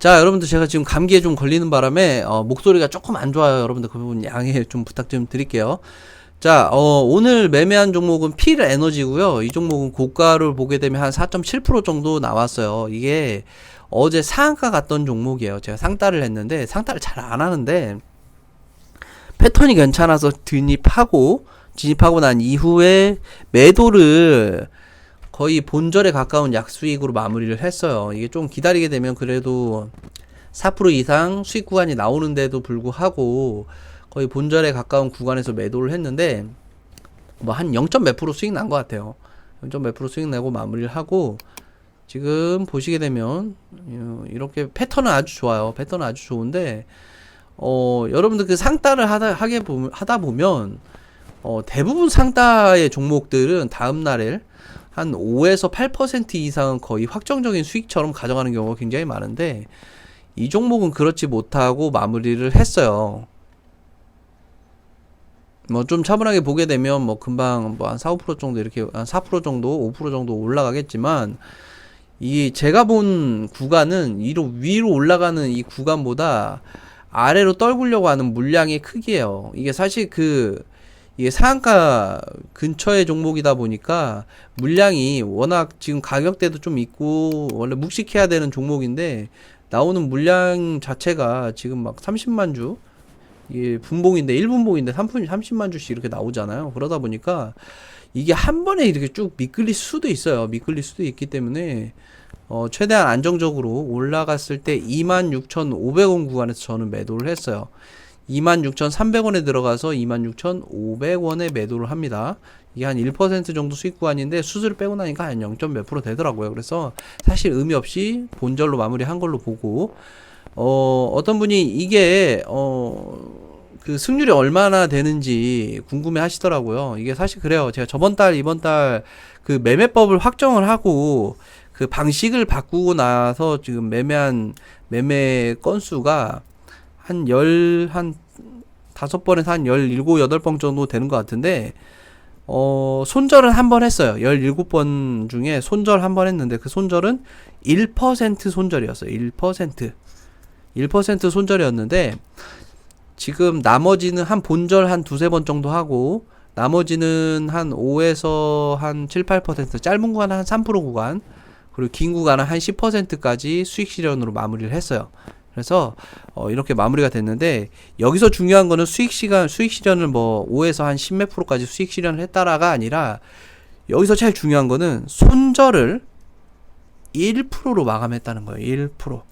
자, 여러분들 제가 지금 감기에 좀 걸리는 바람에 목소리가 조금 안 좋아요. 여러분들 그 부분 양해 좀 부탁 좀 드릴게요. 자, 오늘 매매한 종목은 필 에너지고요. 이 종목은 고가를 보게 되면 한 4.7% 정도 나왔어요. 이게 어제 상한가 갔던 종목이에요. 제가 상따를 했는데 상따를 잘 안 하는데 패턴이 괜찮아서 진입하고 난 이후에 매도를 거의 본절에 가까운 약수익으로 마무리를 했어요. 이게 좀 기다리게 되면 그래도 4% 이상 수익 구간이 나오는데도 불구하고 거의 본절에 가까운 구간에서 매도를 했는데 뭐 한 0점 몇 프로 수익 난 것 같아요. 0점 몇 프로 수익 내고 마무리를 하고 지금 보시게 되면 이렇게 패턴은 아주 좋아요. 패턴은 아주 좋은데 여러분들 그 상따를 하다 보면 대부분 상따의 종목들은 다음날에 한 5에서 8% 이상은 거의 확정적인 수익처럼 가져가는 경우가 굉장히 많은데 이 종목은 그렇지 못하고 마무리를 했어요. 뭐 좀 차분하게 보게 되면 뭐 금방 뭐 한 4, 5% 정도 이렇게 한 4% 정도, 5% 정도 올라가겠지만 이 제가 본 구간은 위로 올라가는 이 구간보다 아래로 떨구려고 하는 물량의 크기예요. 이게 사실 이게 상한가 근처의 종목이다 보니까 물량이 워낙 지금 가격대도 좀 있고 원래 묵직해야 되는 종목인데 나오는 물량 자체가 지금 막 30만 주 이게 분봉인데 1분봉인데 30만 주씩 이렇게 나오잖아요. 그러다 보니까 이게 한 번에 이렇게 쭉 미끌릴 수도 있어요. 미끌릴 수도 있기 때문에 최대한 안정적으로 올라갔을 때 26,500원 구간에서 저는 매도를 했어요. 26,300원에 들어가서 26,500원에 매도를 합니다. 이게 한 1% 정도 수익 구간인데 수수료 빼고 나니까 한 0. 몇 프로 되더라고요. 그래서 사실 의미 없이 본절로 마무리한 걸로 보고 어떤 분이 이게 그 승률이 얼마나 되는지 궁금해 하시더라고요. 이게 사실 그래요. 제가 저번 달 이번 달 그 매매법을 확정을 하고 그 방식을 바꾸고 나서 지금 매매한 매매 건수가 한 5번에서 한 17, 8번 정도 되는 것 같은데, 손절은 한 번 했어요. 17번 중에 손절 한 번 했는데, 그 손절은 1% 손절이었어요. 1% 손절이었는데, 지금 나머지는 한 본절 한 두세 번 정도 하고, 나머지는 한 5에서 한 7, 8%, 짧은 구간은 한 3% 구간, 그리고 긴 구간은 한 10%까지 수익 실현으로 마무리를 했어요. 그래서 이렇게 마무리가 됐는데 여기서 중요한 거는 수익 실현을 뭐 5에서 한 10 몇 프로까지 수익 실현을 했다라가 아니라 여기서 제일 중요한 거는 손절을 1%로 마감했다는 거예요. 1%.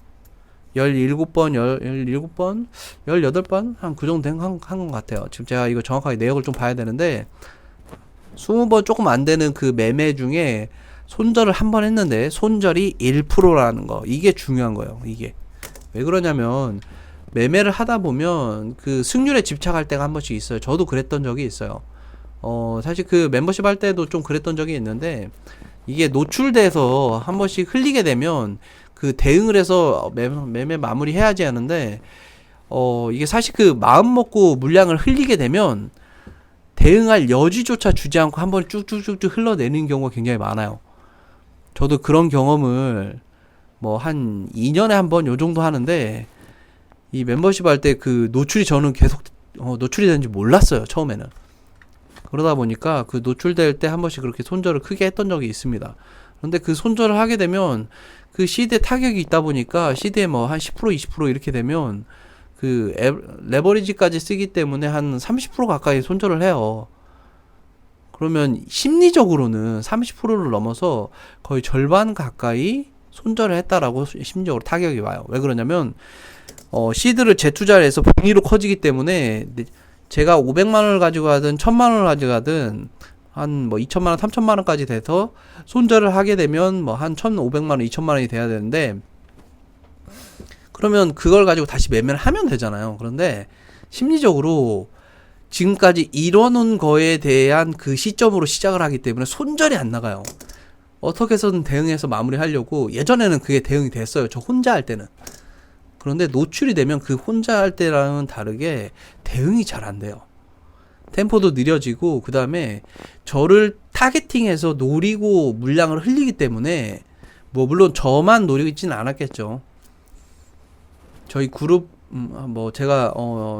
17번, 18번 한 그 정도 한 것 같아요. 지금 제가 이거 정확하게 내역을 좀 봐야 되는데 20번 조금 안 되는 그 매매 중에 손절을 한 번 했는데 손절이 1%라는 거. 이게 중요한 거예요. 이게. 왜 그러냐면 매매를 하다 보면 그 승률에 집착할 때가 한 번씩 있어요. 저도 그랬던 적이 있어요. 사실 그 멤버십 할 때도 좀 그랬던 적이 있는데 이게 노출돼서 한 번씩 흘리게 되면 그 대응을 해서 매매 마무리 해야지 하는데 이게 사실 그 마음 먹고 물량을 흘리게 되면 대응할 여지조차 주지 않고 한 번에 쭉쭉쭉쭉 흘러내는 경우가 굉장히 많아요. 저도 그런 경험을 뭐 한 2년에 한 번 요 정도 하는데 이 멤버십 할 때 그 노출이 저는 계속 노출이 되는지 몰랐어요. 처음에는. 그러다 보니까 그 노출될 때 한 번씩 그렇게 손절을 크게 했던 적이 있습니다. 그런데 그 손절을 하게 되면 그 시드에 타격이 있다 보니까 시드에 뭐 한 10% 20% 이렇게 되면 그 레버리지까지 쓰기 때문에 한 30% 가까이 손절을 해요. 그러면 심리적으로는 30%를 넘어서 거의 절반 가까이 손절을 했다라고 심리적으로 타격이 와요. 왜 그러냐면 시드를 재투자를 해서 분위로 커지기 때문에 제가 500만원을 가지고 가든 1000만원을 가지고 가든 한 뭐 2천만원 3천만원까지 돼서 손절을 하게 되면 뭐 한 1500만원 2천만원이 돼야 되는데 그러면 그걸 가지고 다시 매매를 하면 되잖아요. 그런데 심리적으로 지금까지 이뤄놓은 거에 대한 그 시점으로 시작을 하기 때문에 손절이 안 나가요. 어떻게 해서든 대응해서 마무리하려고 예전에는 그게 대응이 됐어요. 저 혼자 할 때는. 그런데 노출이 되면 그 혼자 할 때랑은 다르게 대응이 잘 안 돼요. 템포도 느려지고 그 다음에 저를 타겟팅해서 노리고 물량을 흘리기 때문에 뭐 물론 저만 노리고 있지는 않았겠죠. 저희 그룹 뭐 제가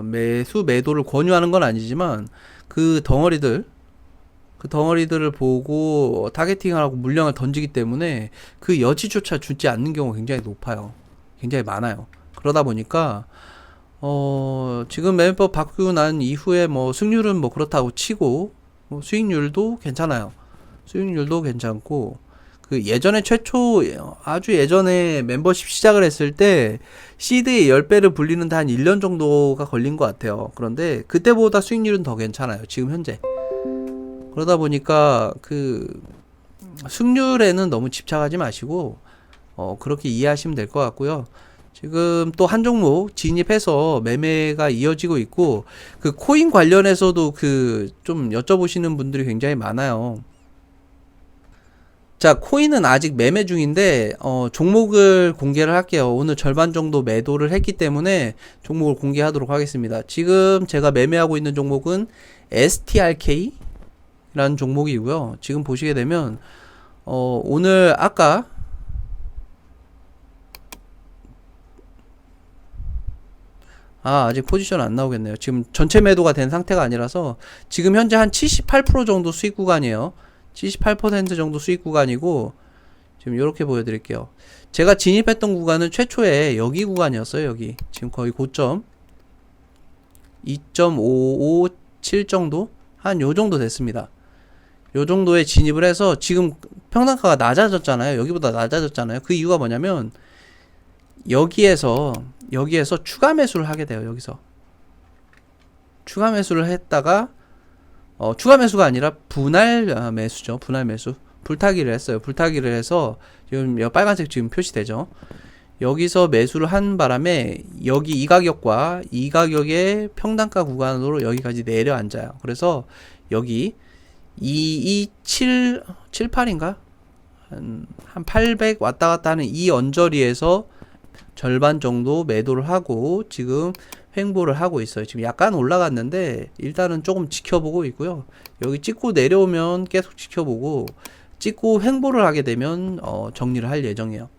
매수 매도를 권유하는 건 아니지만 그 덩어리들을 보고 타겟팅을 하고 물량을 던지기 때문에 그 여지조차 주지 않는 경우가 굉장히 높아요. 굉장히 많아요. 그러다 보니까 지금 매매법 바꾸고 난 이후에 뭐 승률은 뭐 그렇다고 치고 뭐 수익률도 괜찮아요. 수익률도 괜찮고 그 예전에 아주 예전에 멤버십 시작을 했을 때 시드의 10배를 불리는데 한 1년 정도가 걸린 것 같아요. 그런데 그때보다 수익률은 더 괜찮아요. 지금 현재. 그러다 보니까 그 승률에는 너무 집착하지 마시고 그렇게 이해하시면 될 것 같고요. 지금 또 한 종목 진입해서 매매가 이어지고 있고 그 코인 관련해서도 그 좀 여쭤보시는 분들이 굉장히 많아요. 자, 코인은 아직 매매 중인데 종목을 공개를 할게요. 오늘 절반 정도 매도를 했기 때문에 종목을 공개하도록 하겠습니다. 지금 제가 매매하고 있는 종목은 STRK 라는 종목이고요. 지금 보시게 되면 오늘 아까 아직 포지션 안 나오겠네요. 지금 전체 매도가 된 상태가 아니라서 지금 현재 한 78% 정도 수익 구간이에요. 78% 정도 수익 구간이고 지금 이렇게 보여드릴게요. 제가 진입했던 구간은 최초에 여기 구간이었어요. 여기 지금 거의 고점 2.557 정도 한 요 정도 됐습니다. 요 정도에 진입을 해서 지금 평단가가 낮아졌잖아요. 여기보다 낮아졌잖아요. 그 이유가 뭐냐면 여기에서 추가 매수를 하게 돼요. 여기서 추가 매수를 했다가 추가 매수가 아니라 분할 매수죠. 분할 매수. 불타기를 했어요. 불타기를 해서 지금 빨간색 지금 표시되죠. 여기서 매수를 한 바람에 여기 이 가격과 이 가격의 평단가 구간으로 여기까지 내려앉아요. 그래서 여기 2278인가? 한 800 왔다 갔다 하는 이 언저리에서 절반 정도 매도를 하고 지금 횡보를 하고 있어요. 지금 약간 올라갔는데 일단은 조금 지켜보고 있고요. 여기 찍고 내려오면 계속 지켜보고 찍고 횡보를 하게 되면 정리를 할 예정이에요.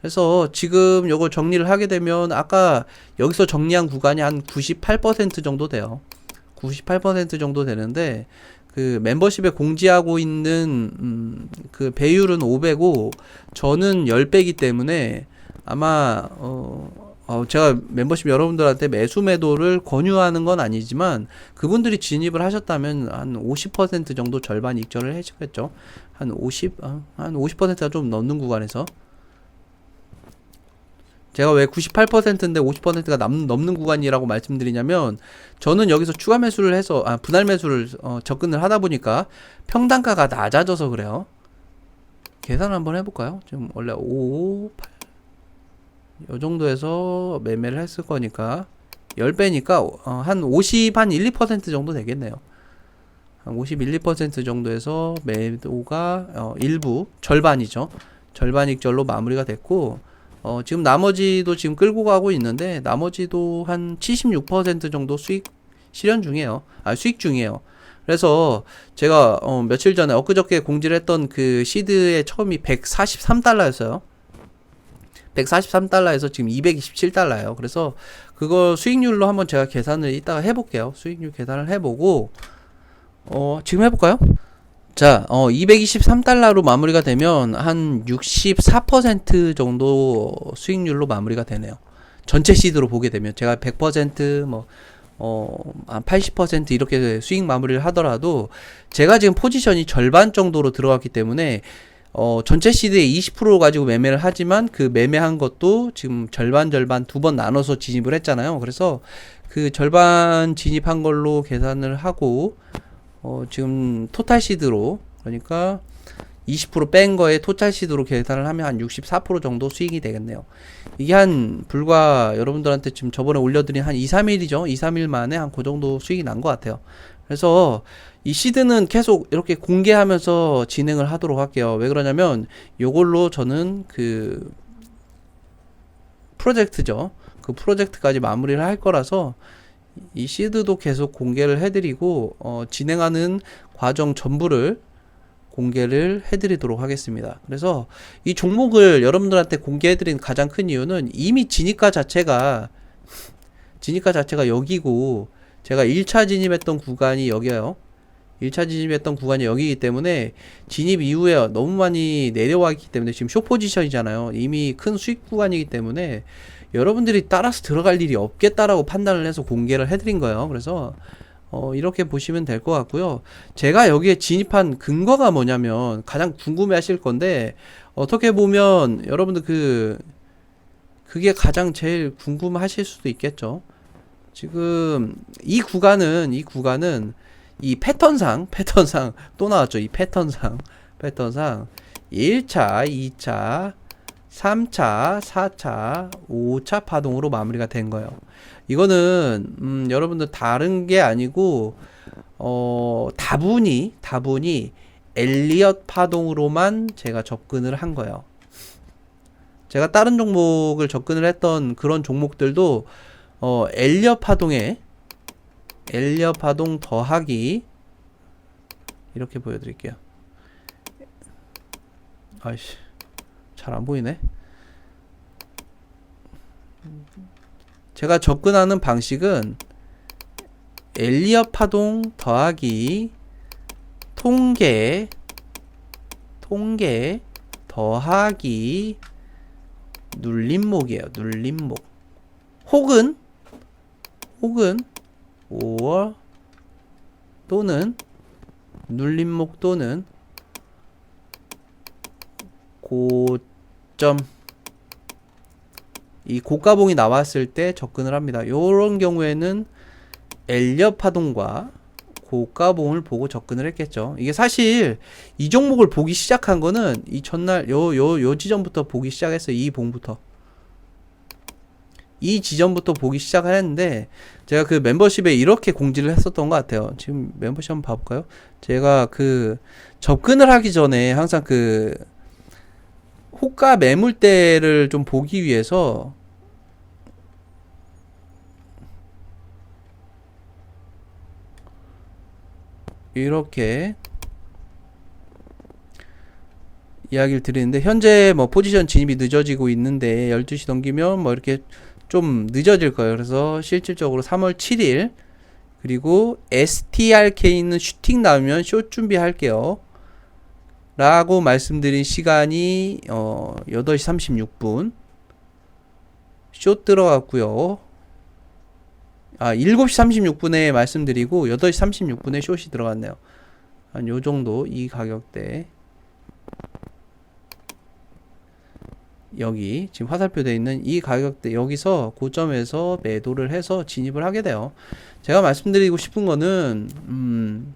그래서 지금 요거 정리를 하게 되면 아까 여기서 정리한 구간이 한 98% 정도 돼요. 98% 정도 되는데 그 멤버십에 공지하고 있는 그 배율은 500이고 저는 10배이기 때문에 아마 제가 멤버십 여러분들한테 매수 매도를 권유하는 건 아니지만 그분들이 진입을 하셨다면 한 50% 정도 절반 익절을 해주겠죠. 한 50%가 좀 넘는 구간에서 제가 왜 98%인데 50%가 넘는 구간이라고 말씀드리냐면 저는 여기서 추가 매수를 해서 분할 매수를 접근을 하다 보니까 평단가가 낮아져서 그래요. 계산 한번 해볼까요? 지금 원래 5, 8 요 정도에서 매매를 했을 거니까 10배니까 한 50, 한 1, 2% 정도 되겠네요. 한 51, 2% 정도에서 매도가 일부 절반이죠. 절반 익절로 마무리가 됐고 지금 나머지도 지금 끌고 가고 있는데 나머지도 한 76% 정도 수익 실현 중이에요. 수익 중이에요. 그래서 제가 며칠 전에 엊그저께 공지를 했던 그 시드의 처음이 143달러였어요. 143달러에서 지금 227달러예요. 그래서 그거 수익률로 한번 제가 계산을 이따가 해볼게요. 수익률 계산을 해보고 지금 해볼까요? 자, 223달러로 마무리가 되면 한 64% 정도 수익률로 마무리가 되네요. 전체 시드로 보게 되면 제가 100% 한 80% 이렇게 수익 마무리를 하더라도 제가 지금 포지션이 절반 정도로 들어갔기 때문에 전체 시드의 20% 가지고 매매를 하지만 그 매매한 것도 지금 절반 두 번 나눠서 진입을 했잖아요. 그래서 그 절반 진입한 걸로 계산을 하고 지금 토탈 시드로 그러니까 20% 뺀 거에 토탈 시드로 계산을 하면 한 64% 정도 수익이 되겠네요. 이게 한 불과 여러분들한테 지금 저번에 올려드린 한 2, 3일이죠. 2, 3일 만에 한 그 정도 수익이 난 것 같아요. 그래서 이 시드는 계속 이렇게 공개하면서 진행을 하도록 할게요. 왜 그러냐면 요걸로 저는 그 프로젝트죠. 그 프로젝트까지 마무리를 할 거라서 이 시드도 계속 공개를 해드리고 진행하는 과정 전부를 공개를 해드리도록 하겠습니다. 그래서 이 종목을 여러분들한테 공개해드린 가장 큰 이유는 이미 진입가 자체가 여기고, 제가 1차 진입했던 구간이 여기에요. 1차 진입했던 구간이 여기이기 때문에 진입 이후에 너무 많이 내려왔기 때문에 지금 숏 포지션이잖아요. 이미 큰 수익 구간이기 때문에 여러분들이 따라서 들어갈 일이 없겠다라고 판단을 해서 공개를 해드린 거예요. 그래서 이렇게 보시면 될 것 같고요. 제가 여기에 진입한 근거가 뭐냐면 가장 궁금해 하실 건데, 어떻게 보면 여러분들 그게 가장 제일 궁금하실 수도 있겠죠. 지금 이 구간은 이 패턴상 또 나왔죠. 이 패턴상 1차, 2차, 3차, 4차, 5차 파동으로 마무리가 된 거예요. 이거는 여러분들 다른 게 아니고 다분히 엘리엇 파동으로만 제가 접근을 한 거예요. 제가 다른 종목을 접근을 했던 그런 종목들도 엘리엇 파동 더하기, 이렇게 보여드릴게요. 아이씨, 잘 안 보이네. 제가 접근하는 방식은 엘리엇 파동 더하기 통계 더하기 눌림목이에요. 눌림목. 혹은 또는 눌림목 또는 고점, 이 고가봉이 나왔을 때 접근을 합니다. 요런 경우에는 엘리엇 파동과 고가봉을 보고 접근을 했겠죠. 이게 사실 이 종목을 보기 시작한 거는 이 전날 요 지점부터 보기 시작했어요. 이 봉부터. 이 지점부터 보기 시작을 했는데, 제가 그 멤버십에 이렇게 공지를 했었던 것 같아요. 지금 멤버십 한번 봐볼까요? 제가 접근을 하기 전에 항상 호가 매물대를 좀 보기 위해서 이렇게 이야기를 드리는데, 현재 뭐 포지션 진입이 늦어지고 있는데 12시 넘기면 뭐 이렇게 좀 늦어질 거예요. 그래서 실질적으로 3월 7일 그리고 STRK는 슈팅 나오면 숏 준비할게요 라고 말씀드린 시간이 8시 36분 숏 들어갔고요. 7시 36분에 말씀드리고 8시 36분에 숏이 들어갔네요. 한 요정도 이 가격대, 여기 지금 화살표 되어 있는 이 가격대, 여기서 고점에서 매도를 해서 진입을 하게 돼요. 제가 말씀드리고 싶은 거는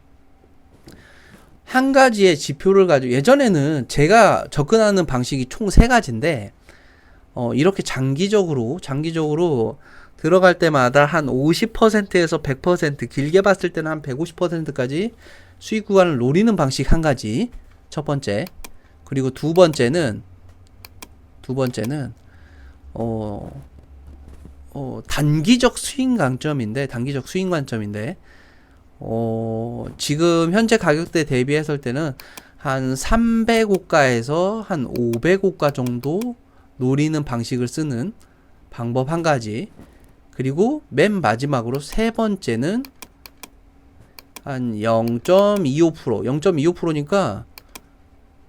한 가지의 지표를 가지고, 예전에는 제가 접근하는 방식이 총 3가지인데 이렇게 장기적으로 들어갈 때마다 한 50%에서 100%, 길게 봤을 때는 한 150%까지 수익 구간을 노리는 방식 한 가지, 첫 번째. 그리고 두 번째는 단기적 수익 관점인데 지금 현재 가격대 대비했을 때는 한 300호가에서 한 500호가 정도 노리는 방식을 쓰는 방법 한 가지. 그리고 맨 마지막으로 세 번째는 한 0.25%, 0.25%니까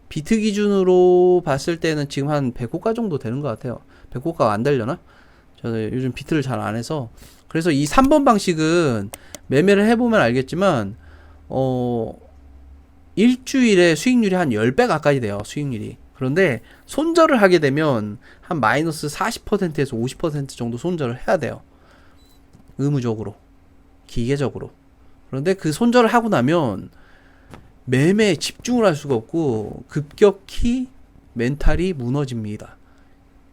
비트 기준으로 봤을 때는 지금 한 100호가 정도 되는 것 같아요. 100호가가 안 되려나? 저는 요즘 비트를 잘 안 해서. 그래서 이 3번 방식은 매매를 해보면 알겠지만 일주일에 수익률이 한 10배 가까이 돼요. 수익률이. 그런데 손절을 하게 되면 한 마이너스 40%에서 50% 정도 손절을 해야 돼요. 의무적으로, 기계적으로. 그런데 그 손절을 하고 나면 매매에 집중을 할 수가 없고 급격히 멘탈이 무너집니다.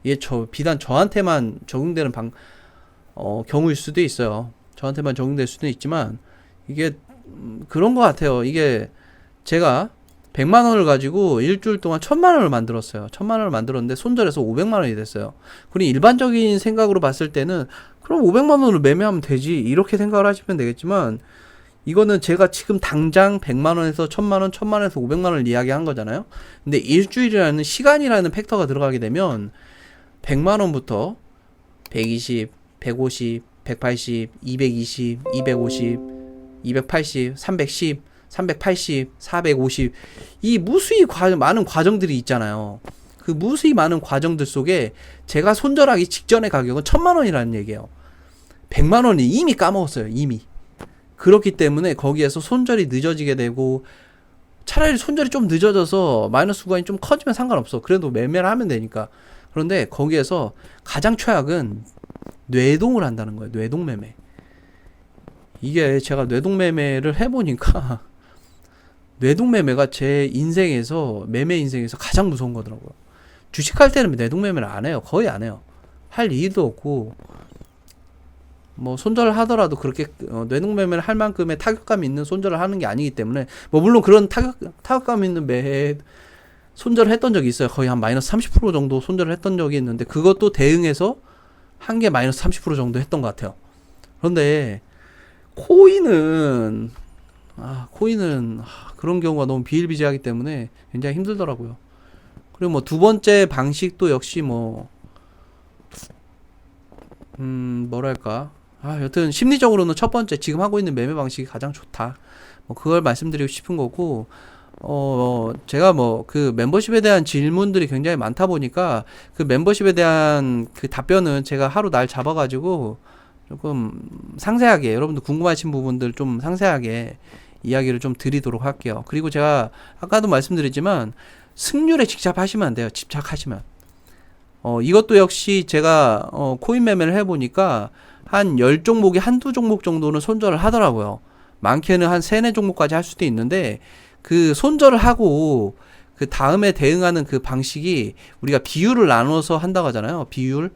이게 비단 저한테만 적용되는 경우일 수도 있어요. 저한테만 적용될 수도 있지만 이게 그런 것 같아요. 이게 제가 100만 원을 가지고 일주일 동안 1000만 원을 만들었어요. 1000만 원을 만들었는데 손절해서 500만 원이 됐어요. 그리고 일반적인 생각으로 봤을 때는 그럼 500만 원으로 매매하면 되지, 이렇게 생각을 하시면 되겠지만, 이거는 제가 지금 당장 100만원에서 1000만원, 1000만원에서 500만원을 이야기한 거잖아요. 근데 일주일이라는 시간이라는 팩터가 들어가게 되면 100만원부터 120, 150, 180, 220, 250, 280, 310, 380, 450, 이 무수히 많은 과정들이 있잖아요. 그 무수히 많은 과정들 속에 제가 손절하기 직전의 가격은 1000만원이라는 얘기예요. 100만원이 이미 까먹었어요. 이미. 그렇기 때문에 거기에서 손절이 늦어지게 되고, 차라리 손절이 좀 늦어져서 마이너스 구간이 좀 커지면 상관없어. 그래도 매매를 하면 되니까. 그런데 거기에서 가장 최악은 뇌동을 한다는 거예요. 뇌동 매매. 이게 제가 뇌동 매매를 해보니까 뇌동 매매가 제 인생에서, 매매 인생에서 가장 무서운 거더라고요. 주식할 때는 뇌동 매매를 안 해요. 거의 안 해요. 할 일도 없고, 뭐 손절을 하더라도 그렇게 뇌동 매매를 할 만큼의 타격감이 있는 손절을 하는 게 아니기 때문에, 뭐 물론 그런 타격감 있는 매 손절을 했던 적이 있어요. 거의 한 마이너스 30% 정도 손절을 했던 적이 있는데, 그것도 대응해서 한 게 마이너스 30% 정도 했던 것 같아요. 그런데 코인은 그런 경우가 너무 비일비재하기 때문에 굉장히 힘들더라고요. 그리고 뭐 두 번째 방식도 역시 뭐랄까, 여튼 심리적으로는 첫 번째 지금 하고 있는 매매 방식이 가장 좋다. 뭐 그걸 말씀드리고 싶은 거고, 제가 뭐 그 멤버십에 대한 질문들이 굉장히 많다 보니까 그 멤버십에 대한 그 답변은 제가 하루 날 잡아가지고 조금 상세하게, 여러분들 궁금하신 부분들 좀 상세하게 이야기를 좀 드리도록 할게요. 그리고 제가 아까도 말씀드렸지만 승률에 집착하시면 안 돼요. 집착하시면. 이것도 역시 제가 코인 매매를 해보니까 한 10종목이 한두 종목 정도는 손절을 하더라고요. 많게는 한 3, 4종목까지 할 수도 있는데, 그 손절을 하고 그 다음에 대응하는 그 방식이 우리가 비율을 나눠서 한다고 하잖아요. 비율.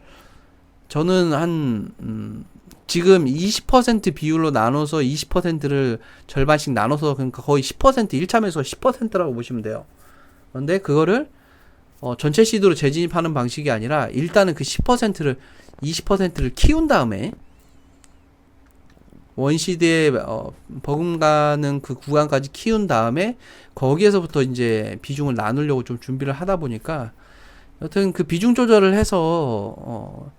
저는 지금 20% 비율로 나눠서 20%를 절반씩 나눠서, 그러니까 거의 10%, 1차 매수가 10%라고 보시면 돼요. 그런데 그거를 전체 시드로 재진입하는 방식이 아니라 일단은 그 20%를 키운 다음에 원시드에 버금가는 그 구간까지 키운 다음에 거기에서부터 이제 비중을 나누려고 좀 준비를 하다 보니까, 여튼 그 비중 조절을 해서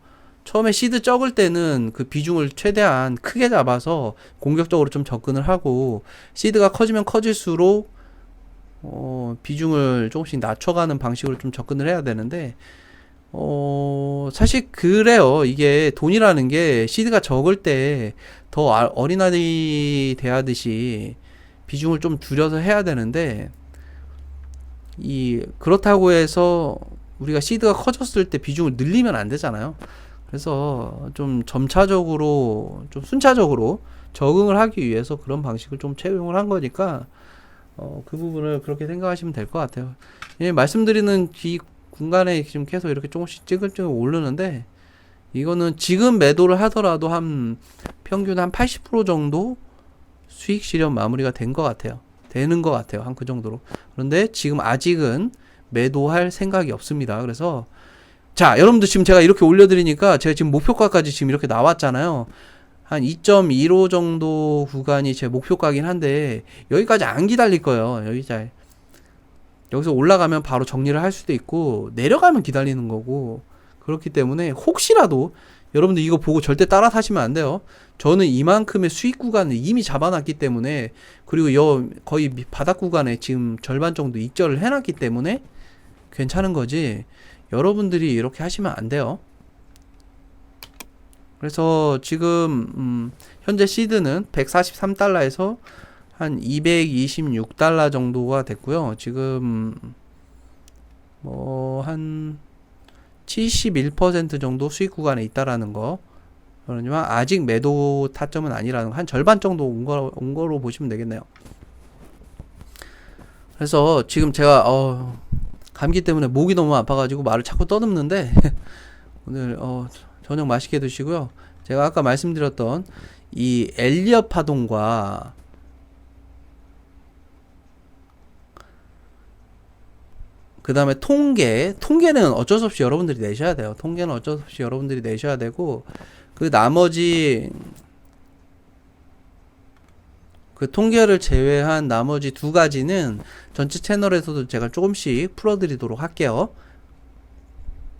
처음에 시드 적을 때는 그 비중을 최대한 크게 잡아서 공격적으로 좀 접근을 하고, 시드가 커지면 커질수록 비중을 조금씩 낮춰가는 방식으로 좀 접근을 해야 되는데, 사실 그래요. 이게 돈이라는 게 시드가 적을 때 더 어린아이 대하듯이 비중을 좀 줄여서 해야 되는데, 그렇다고 해서 우리가 시드가 커졌을 때 비중을 늘리면 안 되잖아요. 그래서 좀 점차적으로, 좀 순차적으로 적응을 하기 위해서 그런 방식을 좀 채용을 한 거니까, 그 부분을 그렇게 생각하시면 될 것 같아요. 예, 말씀드리는 이 공간에 지금 계속 이렇게 조금씩 찌글찌글 오르는데, 이거는 지금 매도를 하더라도 평균 한 80% 정도 수익 실현 마무리가 된 것 같아요. 되는 것 같아요. 한 그 정도로. 그런데 지금 아직은 매도할 생각이 없습니다. 그래서 자, 여러분들 지금 제가 이렇게 올려드리니까 제가 지금 목표가까지 지금 이렇게 나왔잖아요. 한 2.15 정도 구간이 제 목표가긴 한데, 여기까지 안 기다릴 거예요. 여기서 올라가면 바로 정리를 할 수도 있고, 내려가면 기다리는 거고, 그렇기 때문에 혹시라도 여러분들 이거 보고 절대 따라 사시면 안 돼요. 저는 이만큼의 수익 구간을 이미 잡아놨기 때문에, 그리고 거의 바닥 구간에 지금 절반 정도 익절을 해놨기 때문에 괜찮은 거지, 여러분들이 이렇게 하시면 안 돼요. 그래서 지금 현재 시드는 143달러에서 한 226달러 정도가 됐고요. 지금 한 71% 정도 수익 구간에 있다라는 거. 그러지만 아직 매도 타점은 아니라는 거, 한 절반 정도 온 거로 보시면 되겠네요. 그래서 지금 제가 감기 때문에 목이 너무 아파가지고 말을 자꾸 떠듬는데 오늘 저녁 맛있게 드시고요. 제가 아까 말씀드렸던 이 엘리엇 파동과 그 다음에 통계는 어쩔 수 없이 여러분들이 내셔야 돼요. 통계는 어쩔 수 없이 여러분들이 내셔야 되고, 그 나머지 그 통계를 제외한 나머지 두 가지는 전체 채널에서도 제가 조금씩 풀어드리도록 할게요.